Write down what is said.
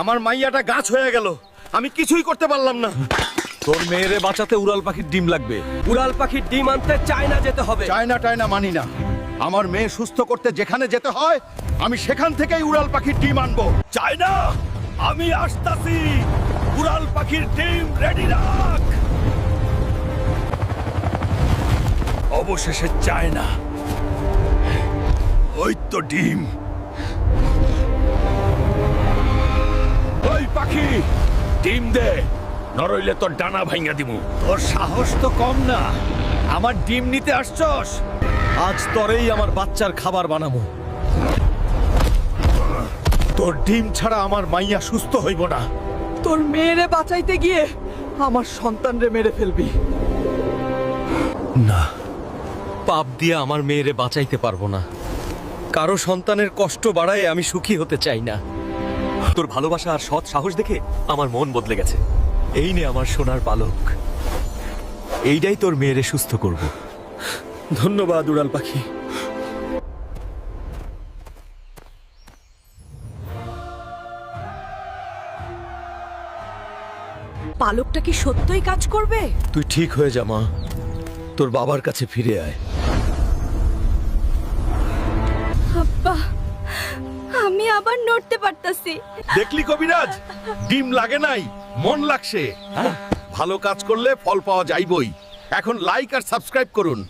আমার মাইয়াটা গাছ হয়ে গেল, আমি কিছুই করতে পারলাম না। তোর মেয়েরে বাঁচাতে উড়াল পাখির ডিম লাগবে। উড়াল পাখির ডিম আনতে চায়না যেতে হবে। চায়না টায়না মানি না। আমার মেয়ে সুস্থ করতে যেখানে যেতে হয় আমি সেখান থেকেই উড়াল পাখির ডিম আনবো। চায়না, আমি আসতাছি। উড়াল পাখির ডিম রেডি রাখ। অবশেষে চায়না, ওই তো ডিম। ওই পাখি, ডিম দে, নরইলে তোর ডানা ভাঙা দিমু। তোর সাহস তো কম না, আমার ডিম নিতে আসছস। আজ তোরেই আমার বাচ্চার খাবার বানাবো। তোর ডিম ছাড়া আমার মাইয়া সুস্থ হইব না। তোর মেয়েরে বাঁচাইতে গিয়ে আমার সন্তানরে মেরে ফেলবি। না, পাপ দিয়ে আমার মেয়েরে বাঁচাইতে পারবো না। কারো সন্তানের কষ্ট বাড়ায় আমি সুখী হতে চাই না। তোর ভালোবাসা আর সৎ সাহস দেখে আমার মন বদলে গেছে। এই নে আমার সোনার পালক, এইটাই তোর মেয়েরে সুস্থ করব। ধন্যবাদ উড়াল পাখি। পালকটা কি সত্যই কাজ করবে? তুই ঠিক হয়ে যা মা, তোর বাবার কাছে ফিরে আয়। আব্বা, আমি আবার নড়তে পারতাছি। দেখলি কবিরাজ, ডিম লাগে নাই, মন লাগছে। ভালো কাজ করলে ফল পাওয়া যাইবই। এখন লাইক আর সাবস্ক্রাইব করুন।